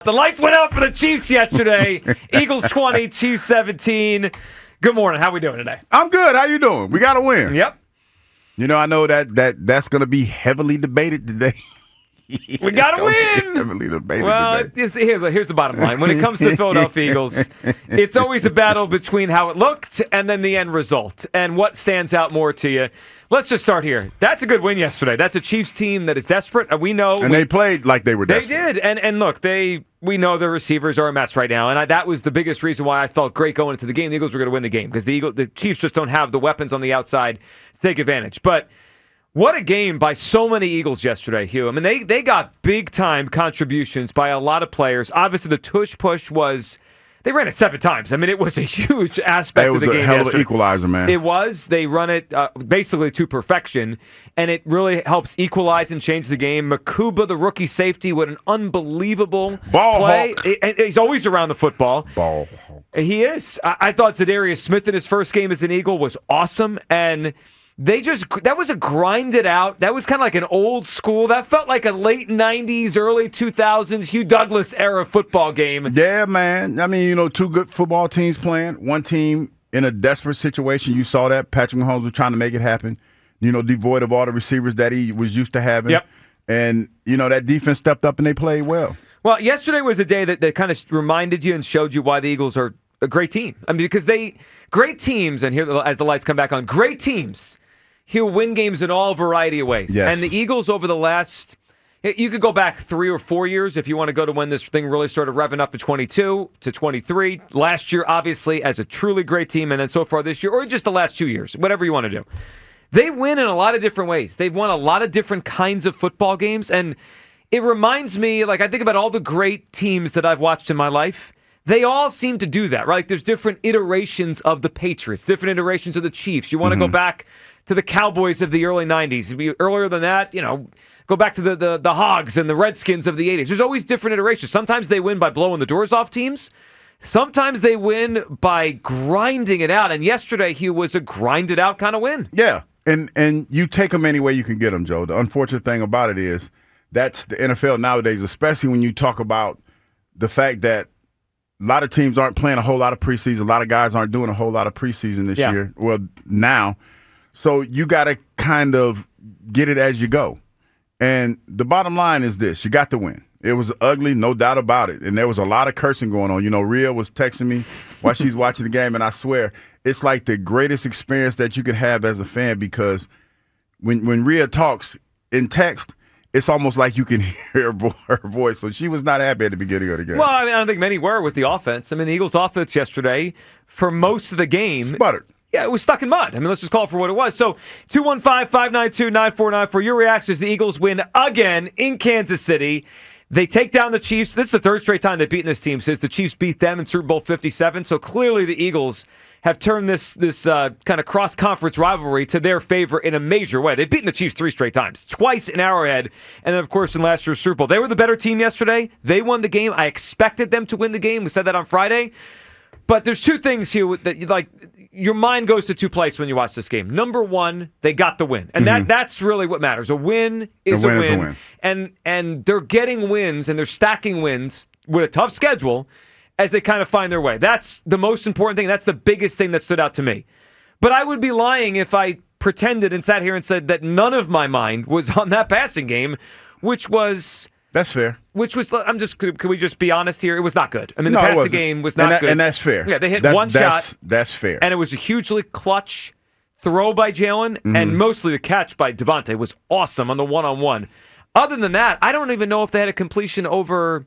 The lights went out for the Chiefs yesterday. Eagles 20, Chiefs 17. Good morning. How we doing today? I'm good. How you doing? We got to win. Yep. You know, I know that's going to be heavily debated today. We got to win. Heavily debated today. Here's the bottom line. When it comes to the Philadelphia Eagles, it's always a battle between how it looked and then the end result and what stands out more to you. Let's just start here. That's a good win yesterday. That's a Chiefs team that is desperate. We know. And they played like they were desperate. They did. And look, we know their receivers are a mess right now. And that was the biggest reason why I felt great going into the game. The Eagles were going to win the game because the Chiefs just don't have the weapons on the outside to take advantage. But what a game by so many Eagles yesterday, Hugh. I mean, they got big-time contributions by a lot of players. Obviously, the tush push was... They ran it 7 times. I mean, it was a huge aspect of the game. It was a hell of an equalizer, man. It was. They run it basically to perfection, and it really helps equalize and change the game. Makuba, the rookie safety, what an unbelievable play. He's always around the football. Ball hawk. He is. I thought Zadarius Smith in his first game as an Eagle was awesome, and... that was a grinded out. That was kind of like an old school. That felt like a late 90s, early 2000s Hugh Douglas era football game. Yeah, man. I mean, 2 good football teams playing. One team in a desperate situation. You saw that. Patrick Mahomes was trying to make it happen. Devoid of all the receivers that he was used to having. Yep. And, that defense stepped up and they played well. Well, yesterday was a day that kind of reminded you and showed you why the Eagles are a great team. I mean, because great teams, and here as the lights come back on, great teams. He'll win games in all variety of ways. Yes. And the Eagles over the last, you could go back 3 or 4 years if you want to go to when this thing really started revving up to 22 to 23. Last year, obviously, as a truly great team, and then so far this year, or just the last 2 years, whatever you want to do. They win in a lot of different ways. They've won a lot of different kinds of football games. And it reminds me, I think about all the great teams that I've watched in my life. They all seem to do that, right? There's different iterations of the Patriots, different iterations of the Chiefs. You want to go back to the Cowboys of the early 90s. Earlier than that, go back to the Hogs and the Redskins of the 80s. There's always different iterations. Sometimes they win by blowing the doors off teams. Sometimes they win by grinding it out. And yesterday, Hugh, was a grinded out kind of win. Yeah, and you take them any way you can get them, Joe. The unfortunate thing about it is that's the NFL nowadays, especially when you talk about the fact that a lot of teams aren't playing a whole lot of preseason. A lot of guys aren't doing a whole lot of preseason this year. Well, now. So you got to kind of get it as you go. And the bottom line is this. You got to win. It was ugly, no doubt about it. And there was a lot of cursing going on. Rhea was texting me while she's watching the game, and I swear, it's like the greatest experience that you could have as a fan because when Rhea talks in text, it's almost like you can hear her voice. So she was not happy at the beginning of the game. Well, I don't think many were with the offense. I mean, the Eagles' offense yesterday, for most of the game, sputtered. Yeah, it was stuck in mud. I mean, let's just call it for what it was. So, 215-592-9494. Your reaction is the Eagles win again in Kansas City. They take down the Chiefs. This is the 3rd straight time they've beaten this team since the Chiefs beat them in Super Bowl 57. So, clearly the Eagles have turned this kind of cross-conference rivalry to their favor in a major way. They've beaten the Chiefs 3 straight times, twice in Arrowhead, and then, of course, in last year's Super Bowl. They were the better team yesterday. They won the game. I expected them to win the game. We said that on Friday. But there's 2 things here that your mind goes to 2 places when you watch this game. Number 1, they got the win. And that's really what matters. A win is a win. And they're getting wins and they're stacking wins with a tough schedule as they kind of find their way. That's the most important thing. That's the biggest thing that stood out to me. But I would be lying if I pretended and sat here and said that none of my mind was on that passing game, which was... That's fair. Can we just be honest here? It was not good. I mean, the passing game was not good. And that's fair. Yeah, they hit one shot. That's fair. And it was a hugely clutch throw by Jalen, and mostly the catch by Devontae was awesome on the one-on-one. Other than that, I don't even know if they had a completion over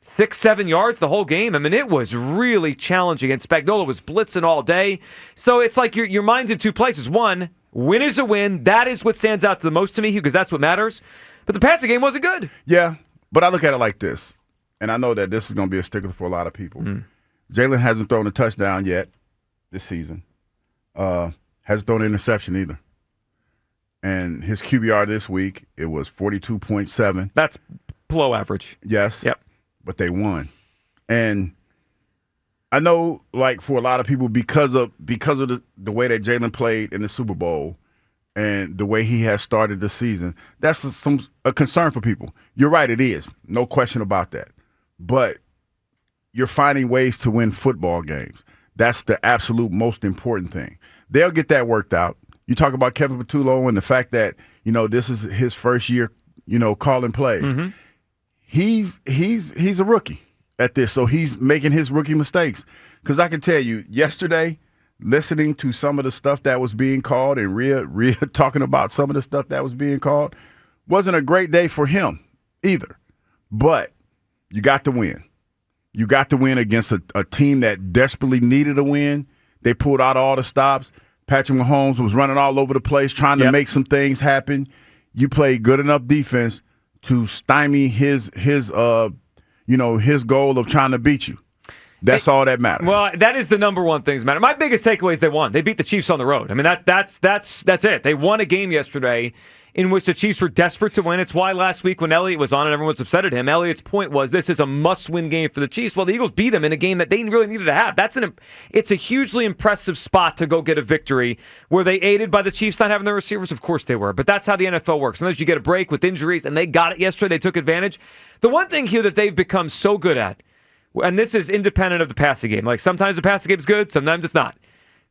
6-7 yards the whole game. I mean, it was really challenging, and Spagnuolo was blitzing all day. So it's like your mind's in 2 places. One, win is a win. That is what stands out the most to me, because that's what matters. But the passing game wasn't good. Yeah, but I look at it like this, and I know that this is going to be a stickler for a lot of people. Jalen hasn't thrown a touchdown yet this season. Hasn't thrown an interception either. And his QBR this week, it was 42.7. That's below average. Yes. Yep. But they won. And I know, for a lot of people, because of the way that Jalen played in the Super Bowl, and the way he has started the season, that's a concern for people. You're right, it is. No question about that. but you're finding ways to win football games. That's the absolute most important thing. They'll get that worked out. You talk about Kevin Patullo and the fact that, this is his first year, calling plays. Mm-hmm. He's a rookie at this, so he's making his rookie mistakes. Because I can tell you, yesterday, listening to some of the stuff that was being called and Rhea talking about some of the stuff that was being called, wasn't a great day for him either. But you got the win. You got the win against a team that desperately needed a win. They pulled out all the stops. Patrick Mahomes was running all over the place trying to make some things happen. You played good enough defense to stymie his goal of trying to beat you. That's all that matters. Well, that is the number one thing that matters. My biggest takeaway is they won. They beat the Chiefs on the road. I mean, that's it. They won a game yesterday in which the Chiefs were desperate to win. It's why last week when Elliott was on and everyone was upset at him, Elliott's point was this is a must-win game for the Chiefs. Well, the Eagles beat them in a game that they really needed to have. It's a hugely impressive spot to go get a victory. Were they aided by the Chiefs not having their receivers? Of course they were. But that's how the NFL works. Unless you get a break with injuries, and they got it yesterday. They took advantage. The one thing here that they've become so good at, and this is independent of the passing game. Like sometimes the passing game is good, sometimes it's not.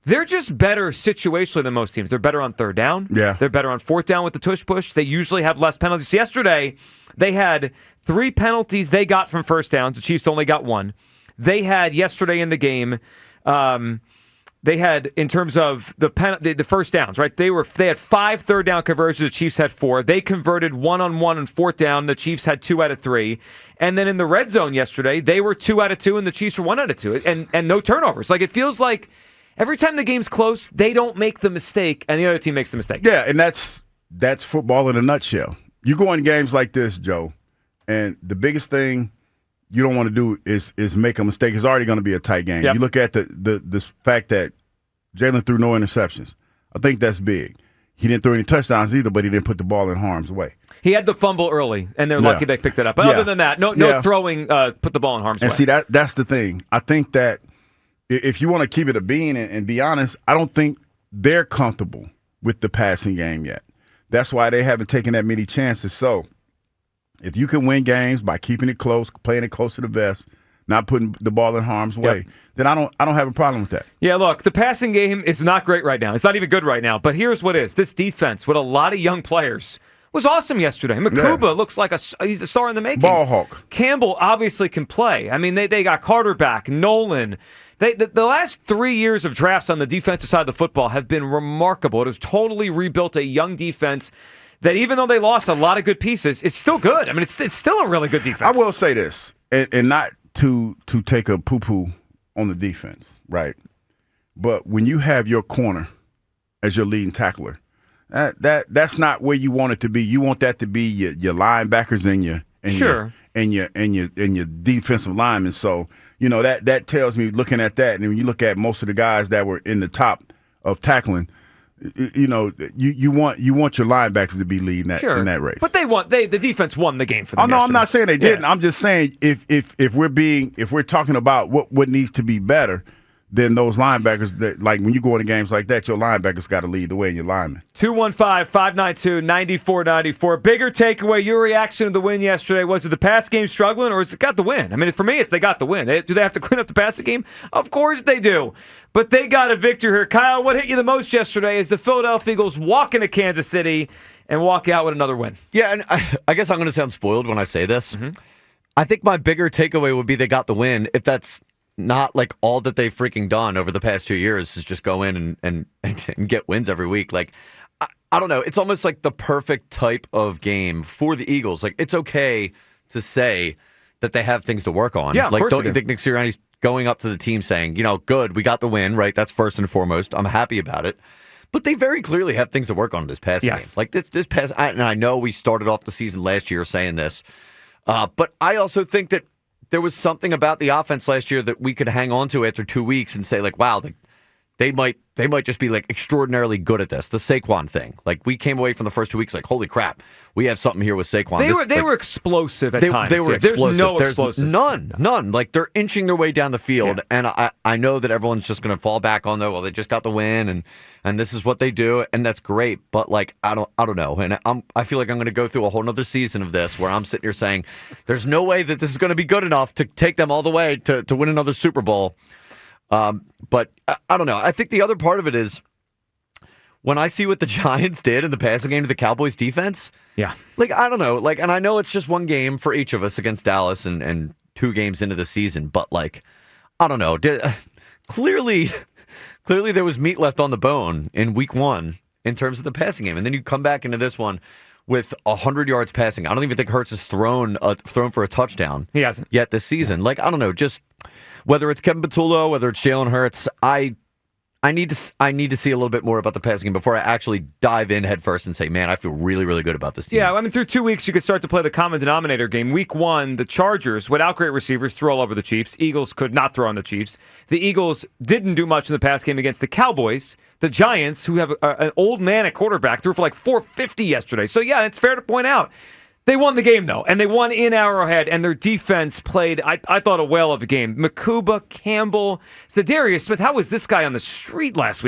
They're just better situationally than most teams. They're better on third down. Yeah. They're better on fourth down with the tush push. They usually have less penalties. Yesterday, they had 3 penalties they got from first downs. The Chiefs only got 1. They had yesterday in the game, they had, in terms of the first downs, right? They had 5 third down conversions. The Chiefs had 4. They converted 1-on-1 on fourth down. The Chiefs had 2 out of 3. And then in the red zone yesterday, they were 2 out of 2, and the Chiefs were 1 out of 2. And no turnovers. Like, it feels like every time the game's close, they don't make the mistake, and the other team makes the mistake. Yeah, and that's football in a nutshell. You go in games like this, Joe, and the biggest thing you don't want to do is make a mistake. It's already going to be a tight game. Yep. You look at the fact that Jalen threw no interceptions. I think that's big. He didn't throw any touchdowns either, but he didn't put the ball in harm's way. He had the fumble early, and they're lucky they picked it up. But other than that, no throwing put the ball in harm's way. And see, that's the thing. I think that if you want to keep it a bean and be honest, I don't think they're comfortable with the passing game yet. That's why they haven't taken that many chances. So if you can win games by keeping it close, playing it close to the vest, not putting the ball in harm's way, then I don't have a problem with that. Yeah, look, the passing game is not great right now. It's not even good right now. But here's what is. This defense with a lot of young players was awesome yesterday. Makuba looks like he's a star in the making. Ball hawk. Campbell obviously can play. I mean, they got Carter back, Nolan. The last 3 years of drafts on the defensive side of the football have been remarkable. It has totally rebuilt a young defense that, even though they lost a lot of good pieces, is still good. I mean, it's still a really good defense. I will say this, and not to take a poo-poo on the defense, right? But when you have your corner as your leading tackler, that's not where you want it to be. You want that to be your linebackers and your defensive linemen. So, that tells me, looking at that, and when you look at most of the guys that were in the top of tackling, you want your linebackers to be leading that in that race. But the defense won the game for them. Oh, no, I'm not saying they didn't. I'm just saying if we're talking about what needs to be better, then those linebackers, like when you go into games like that, your linebackers got to lead the way in your linemen. 215-592-9494. Bigger takeaway, your reaction to the win yesterday, was it the pass game struggling, or has it got the win? I mean, for me, it's they got the win. Do they have to clean up the passing game? Of course they do. But they got a victory here. Kyle, what hit you the most yesterday is the Philadelphia Eagles walk into Kansas City and walk out with another win. Yeah, and I guess I'm going to sound spoiled when I say this. Mm-hmm. I think my bigger takeaway would be they got the win. If that's not like all that they've freaking done over the past 2 years is just go in and get wins every week. Like, I don't know. It's almost like the perfect type of game for the Eagles. Like, it's okay to say that they have things to work on. Yeah, like, don't you think Nick Sirianni's going up to the team saying, good, we got the win, right? That's first and foremost. I'm happy about it. But they very clearly have things to work on in this passing game. Like, this pass, and I know we started off the season last year saying this, but I also think that there was something about the offense last year that we could hang on to after 2 weeks and say, like, wow, they might they might just be like extraordinarily good at this. The Saquon thing. Like we came away from the first 2 weeks like, holy crap, we have something here with Saquon. They were explosive at times. They were explosive. There's no explosive. None. Like they're inching their way down the field, and I know that everyone's just going to fall back on the, well, they just got the win, and this is what they do, and that's great. But like I don't know, and I feel like I'm going to go through a whole nother season of this where I'm sitting here saying, there's no way that this is going to be good enough to take them all the way to win another Super Bowl. But I don't know. I think the other part of it is when I see what the Giants did in the passing game to the Cowboys defense. Yeah. Like, I don't know. Like, and I know it's just one game for each of us against Dallas and 2 games into the season, but like, I don't know. Clearly there was meat left on the bone in week 1 in terms of the passing game. And then you come back into this one with 100 yards passing. I don't even think Hurts has thrown for a touchdown. He hasn't yet this season. Like, I don't know, just whether it's Kevin Patullo, whether it's Jalen Hurts, I need to see a little bit more about the passing game before I actually dive in head first and say, man, I feel really, really good about this team. Yeah, I mean, through 2 weeks, you could start to play the common denominator game. Week 1, the Chargers, without great receivers, threw all over the Chiefs. Eagles could not throw on the Chiefs. The Eagles didn't do much in the pass game against the Cowboys. The Giants, who have an old man at quarterback, threw for like 450 yesterday. So, yeah, it's fair to point out. They won the game, though, and they won in Arrowhead, and their defense played, I thought, a whale of a game. Makuba, Campbell, Zadarius Smith. How was this guy on the street last week?